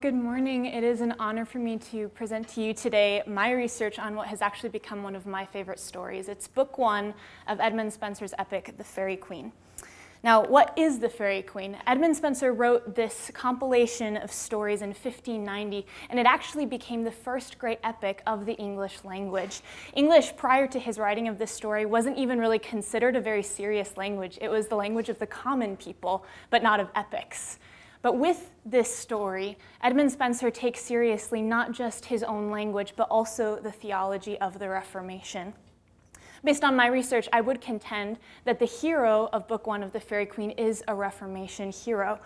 Good morning. It is an honor for me to present to you today my research on what has actually become one of my favorite stories. It's book one of Edmund Spenser's epic, The Faerie Queene. Now, what is the Faerie Queene? Edmund Spenser wrote this compilation of stories in 1590, and it actually became the first great epic of the English language. English, prior to his writing of this story, wasn't even really considered a very serious language. It was the language of the common people, but not of epics. But with this story, Edmund Spenser takes seriously not just his own language, but also the theology of the Reformation. Based on my research, I would contend that the hero of book one of The Faerie Queene is a Reformation hero.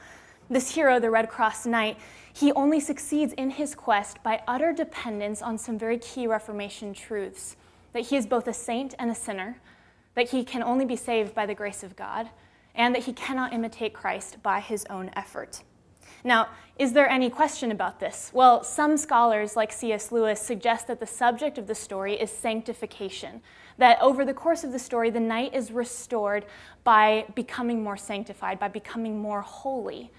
This hero, the Red Crosse Knight, he only succeeds in his quest by utter dependence on some very key Reformation truths: that he is both a saint and a sinner, that he can only be saved by the grace of God, and that he cannot imitate Christ by his own effort. Now, is there any question about this? Well, some scholars, like C.S. Lewis, suggest that the subject of the story is sanctification, that over the course of the story, the knight is restored by becoming more sanctified, by becoming more holy.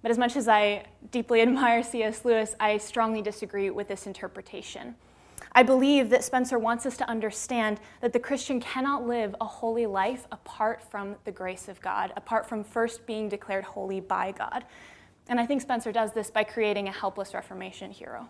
But as much as I deeply admire C.S. Lewis, I strongly disagree with this interpretation. I believe that Spenser wants us to understand that the Christian cannot live a holy life apart from the grace of God, apart from first being declared holy by God. And I think Spenser does this by creating a helpless Reformation hero.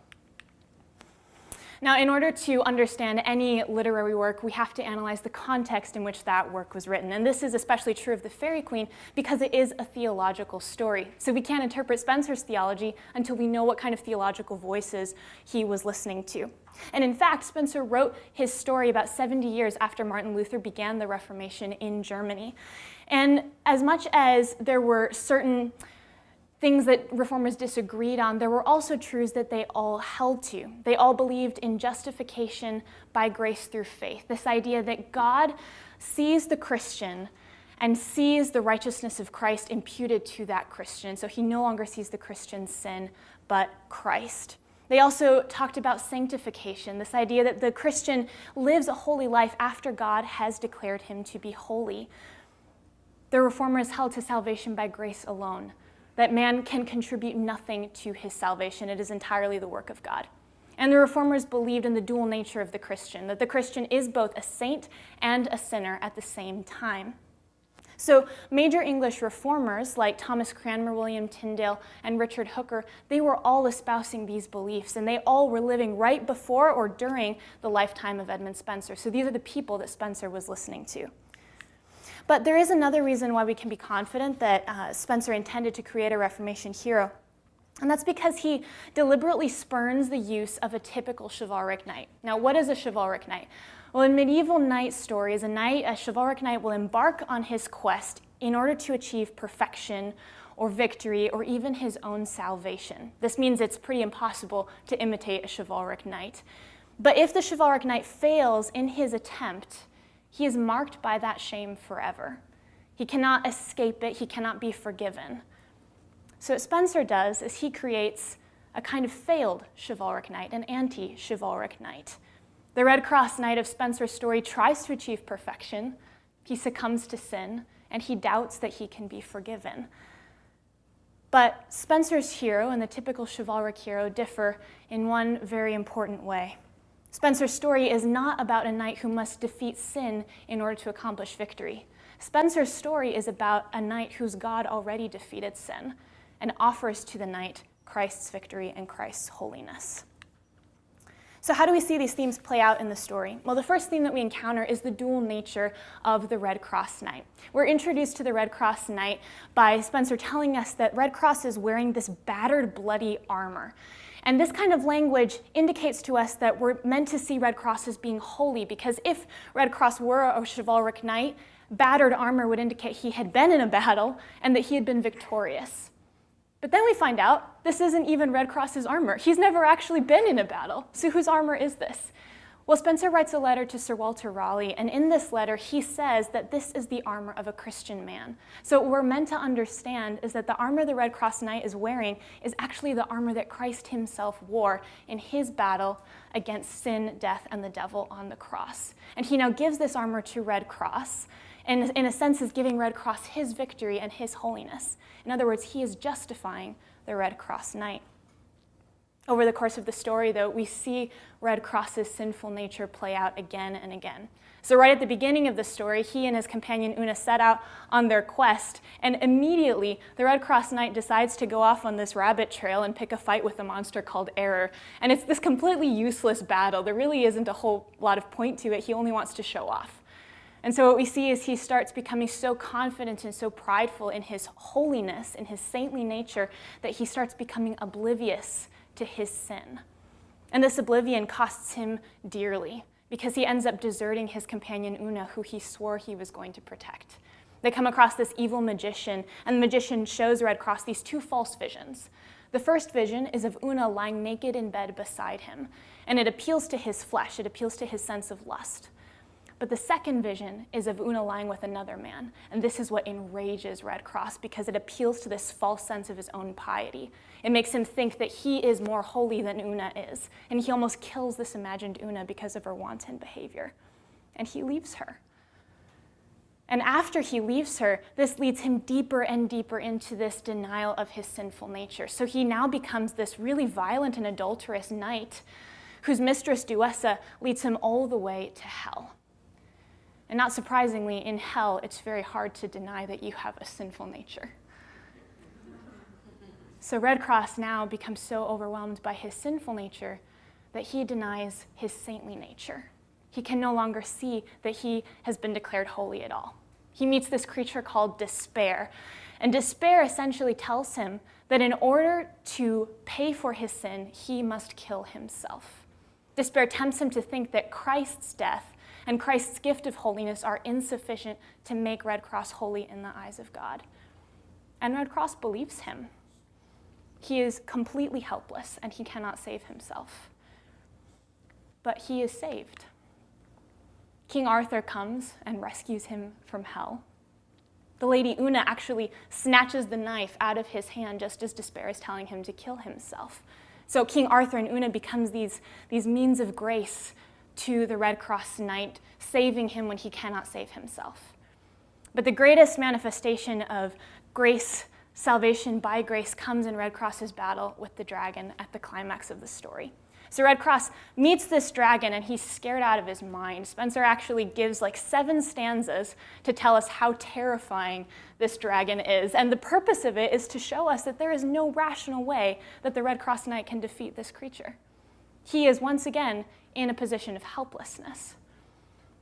Now, in order to understand any literary work, we have to analyze the context in which that work was written. And this is especially true of The Faerie Queene because it is a theological story. So we can't interpret Spenser's theology until we know what kind of theological voices he was listening to. And in fact, Spenser wrote his story about 70 years after Martin Luther began the Reformation in Germany. And as much as there were certain things that reformers disagreed on, there were also truths that they all held to. They all believed in justification by grace through faith, this idea that God sees the Christian and sees the righteousness of Christ imputed to that Christian. So he no longer sees the Christian's sin, but Christ. They also talked about sanctification, this idea that the Christian lives a holy life after God has declared him to be holy. The reformers held to salvation by grace alone, that man can contribute nothing to his salvation. It is entirely the work of God. And the reformers believed in the dual nature of the Christian, that the Christian is both a saint and a sinner at the same time. So major English reformers like Thomas Cranmer, William Tyndale, and Richard Hooker, they were all espousing these beliefs, and they all were living right before or during the lifetime of Edmund Spenser. So these are the people that Spenser was listening to. But there is another reason why we can be confident that Spenser intended to create a Reformation hero. And that's because he deliberately spurns the use of a typical chivalric knight. Now, what is a chivalric knight? Well, in medieval knight stories, a chivalric knight will embark on his quest in order to achieve perfection or victory or even his own salvation. This means it's pretty impossible to imitate a chivalric knight. But if the chivalric knight fails in his attempt, he is marked by that shame forever. He cannot escape it. He cannot be forgiven. So what Spenser does is he creates a kind of failed chivalric knight, an anti-chivalric knight. The Red Crosse Knight of Spenser's story tries to achieve perfection. He succumbs to sin, and he doubts that he can be forgiven. But Spenser's hero and the typical chivalric hero differ in one very important way. Spenser's story is not about a knight who must defeat sin in order to accomplish victory. Spenser's story is about a knight whose God already defeated sin and offers to the knight Christ's victory and Christ's holiness. So how do we see these themes play out in the story? Well, the first theme that we encounter is the dual nature of the Red Crosse Knight. We're introduced to the Red Crosse Knight by Spenser telling us that Red Crosse is wearing this battered, bloody armor. And this kind of language indicates to us that we're meant to see Red Crosse as being holy, because if Red Crosse were a chivalric knight, battered armor would indicate he had been in a battle and that he had been victorious. But then we find out this isn't even Red Crosse's armor. He's never actually been in a battle. So whose armor is this? Well, Spenser writes a letter to Sir Walter Raleigh, and in this letter he says that this is the armor of a Christian man. So what we're meant to understand is that the armor the Red Crosse Knight is wearing is actually the armor that Christ himself wore in his battle against sin, death, and the devil on the cross. And he now gives this armor to Red Crosse, and in a sense is giving Red Crosse his victory and his holiness. In other words, he is justifying the Red Crosse Knight. Over the course of the story, though, we see Red Crosse's sinful nature play out again and again. So right at the beginning of the story, he and his companion Una set out on their quest, and immediately the Red Crosse Knight decides to go off on this rabbit trail and pick a fight with a monster called Error. And it's this completely useless battle. There really isn't a whole lot of point to it. He only wants to show off. And so what we see is he starts becoming so confident and so prideful in his holiness, in his saintly nature, that he starts becoming oblivious to his sin. And this oblivion costs him dearly, because he ends up deserting his companion Una, who he swore he was going to protect. They come across this evil magician, and the magician shows Red Crosse these two false visions. The first vision is of Una lying naked in bed beside him, and it appeals to his flesh, it appeals to his sense of lust. But the second vision is of Una lying with another man, and this is what enrages Red Crosse, because it appeals to this false sense of his own piety. It makes him think that he is more holy than Una is, and he almost kills this imagined Una because of her wanton behavior. And he leaves her. And after he leaves her, this leads him deeper and deeper into this denial of his sinful nature. So he now becomes this really violent and adulterous knight whose mistress Duessa leads him all the way to hell. And not surprisingly, in hell, it's very hard to deny that you have a sinful nature. So Red Crosse now becomes so overwhelmed by his sinful nature that he denies his saintly nature. He can no longer see that he has been declared holy at all. He meets this creature called despair, and despair essentially tells him that in order to pay for his sin, he must kill himself. Despair tempts him to think that Christ's death and Christ's gift of holiness are insufficient to make Red Crosse holy in the eyes of God. And Red Crosse believes him. He is completely helpless, and he cannot save himself. But he is saved. King Arthur comes and rescues him from hell. The Lady Una actually snatches the knife out of his hand just as despair is telling him to kill himself. So King Arthur and Una becomes these means of grace to the Red Crosse Knight, saving him when he cannot save himself. But the greatest manifestation of grace, salvation by grace, comes in Red Crosse's battle with the dragon at the climax of the story. So Red Crosse meets this dragon, and he's scared out of his mind. Spenser actually gives like 7 stanzas to tell us how terrifying this dragon is. And the purpose of it is to show us that there is no rational way that the Red Crosse Knight can defeat this creature. He is once again in a position of helplessness.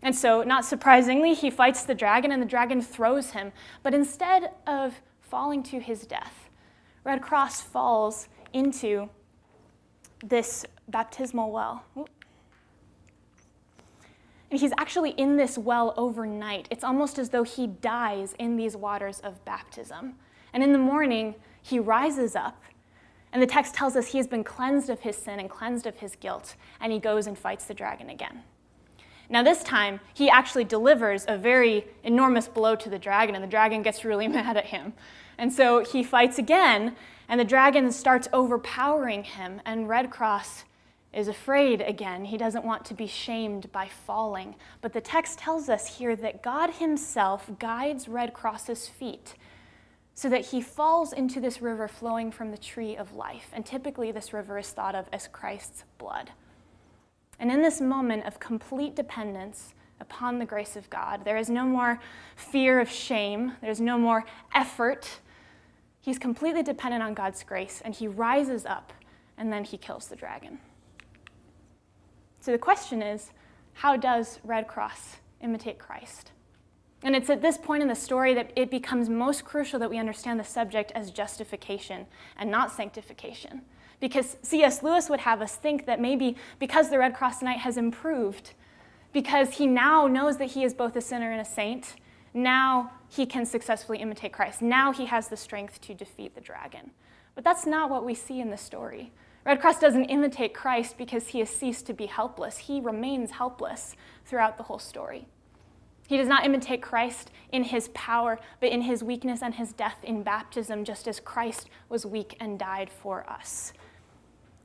And so, not surprisingly, he fights the dragon, and the dragon throws him. But instead of falling to his death, Red Crosse falls into this baptismal well. And he's actually in this well overnight. It's almost as though he dies in these waters of baptism. And in the morning, he rises up, and the text tells us he has been cleansed of his sin and cleansed of his guilt, and he goes and fights the dragon again. Now this time, he actually delivers a very enormous blow to the dragon, and the dragon gets really mad at him. And so he fights again, and the dragon starts overpowering him, and Red Crosse is afraid again. He doesn't want to be shamed by falling. But the text tells us here that God himself guides Red Crosse's feet so that he falls into this river flowing from the tree of life. And typically this river is thought of as Christ's blood. And in this moment of complete dependence upon the grace of God, there is no more fear of shame. There's no more effort. He's completely dependent on God's grace, and he rises up, and then he kills the dragon. So the question is, how does Red Crosse imitate Christ? And it's at this point in the story that it becomes most crucial that we understand the subject as justification and not sanctification. Because C.S. Lewis would have us think that maybe because the Red Crosse Knight has improved, because he now knows that he is both a sinner and a saint, now he can successfully imitate Christ. Now he has the strength to defeat the dragon. But that's not what we see in the story. Red Crosse doesn't imitate Christ because he has ceased to be helpless. He remains helpless throughout the whole story. He does not imitate Christ in his power, but in his weakness and his death in baptism, just as Christ was weak and died for us.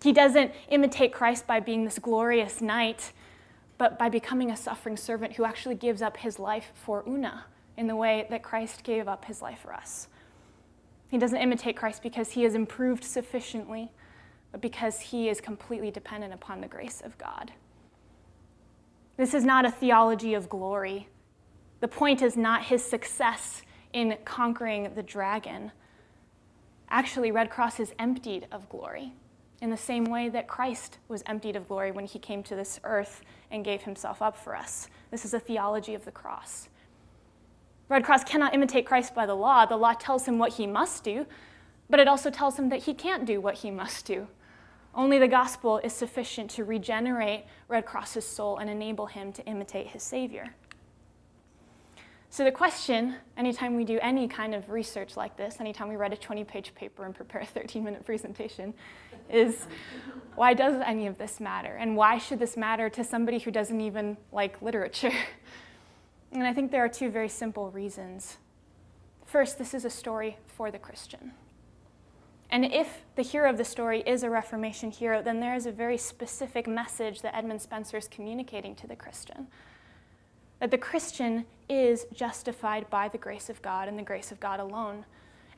He doesn't imitate Christ by being this glorious knight, but by becoming a suffering servant who actually gives up his life for Una in the way that Christ gave up his life for us. He doesn't imitate Christ because he has improved sufficiently, but because he is completely dependent upon the grace of God. This is not a theology of glory. The point is not his success in conquering the dragon. Actually, Red Crosse is emptied of glory in the same way that Christ was emptied of glory when he came to this earth and gave himself up for us. This is a theology of the cross. Red Crosse cannot imitate Christ by the law. The law tells him what he must do, but it also tells him that he can't do what he must do. Only the gospel is sufficient to regenerate Red Crosse's soul and enable him to imitate his Savior. So the question, anytime we do any kind of research like this, anytime we write a 20-page paper and prepare a 13-minute presentation, is why does any of this matter? And why should this matter to somebody who doesn't even like literature? And I think there are two very simple reasons. First, this is a story for the Christian. And if the hero of the story is a Reformation hero, then there is a very specific message that Edmund Spenser is communicating to the Christian. That the Christian is justified by the grace of God and the grace of God alone.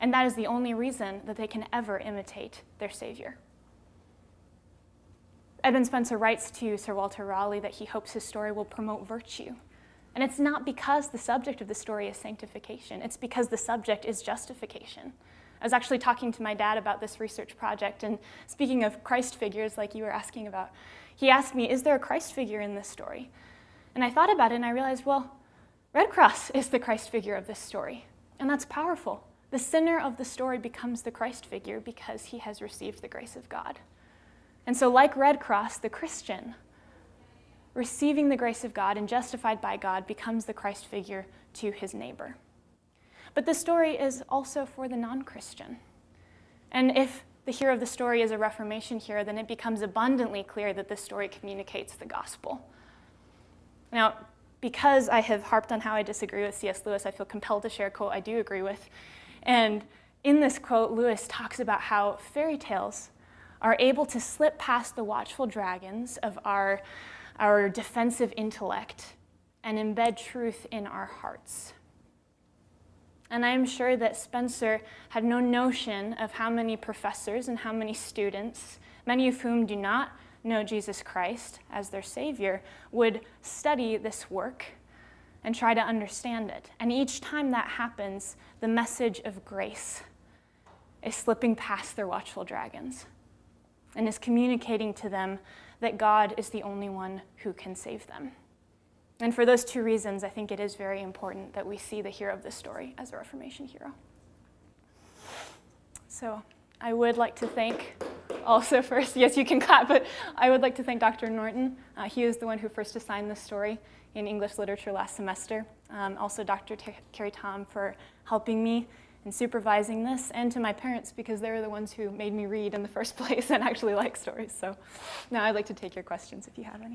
And that is the only reason that they can ever imitate their Savior. Edmund Spenser writes to Sir Walter Raleigh that he hopes his story will promote virtue. And it's not because the subject of the story is sanctification. It's because the subject is justification. I was actually talking to my dad about this research project, and speaking of Christ figures like you were asking about, he asked me, is there a Christ figure in this story? And I thought about it and I realized, well, Red Crosse is the Christ figure of this story. And that's powerful. The sinner of the story becomes the Christ figure because he has received the grace of God. And so like Red Crosse, the Christian, receiving the grace of God and justified by God, becomes the Christ figure to his neighbor. But the story is also for the non-Christian. And if the hero of the story is a Reformation hero, then it becomes abundantly clear that this story communicates the gospel. Now, because I have harped on how I disagree with C.S. Lewis, I feel compelled to share a quote I do agree with. And in this quote, Lewis talks about how fairy tales are able to slip past the watchful dragons of our defensive intellect and embed truth in our hearts. And I am sure that Spenser had no notion of how many professors and how many students, many of whom do not know Jesus Christ as their Savior, would study this work and try to understand it. And each time that happens, the message of grace is slipping past their watchful dragons and is communicating to them that God is the only one who can save them. And for those two reasons, I think it is very important that we see the hero of this story as a Reformation hero. So I would like to thank also first, yes, you can clap, but I would like to thank Dr. Norton. He is the one who first assigned this story in English literature last semester. Also Dr. Carrie Tom for helping me and supervising this, and to my parents because they were the ones who made me read in the first place and actually like stories. So now I'd like to take your questions if you have any.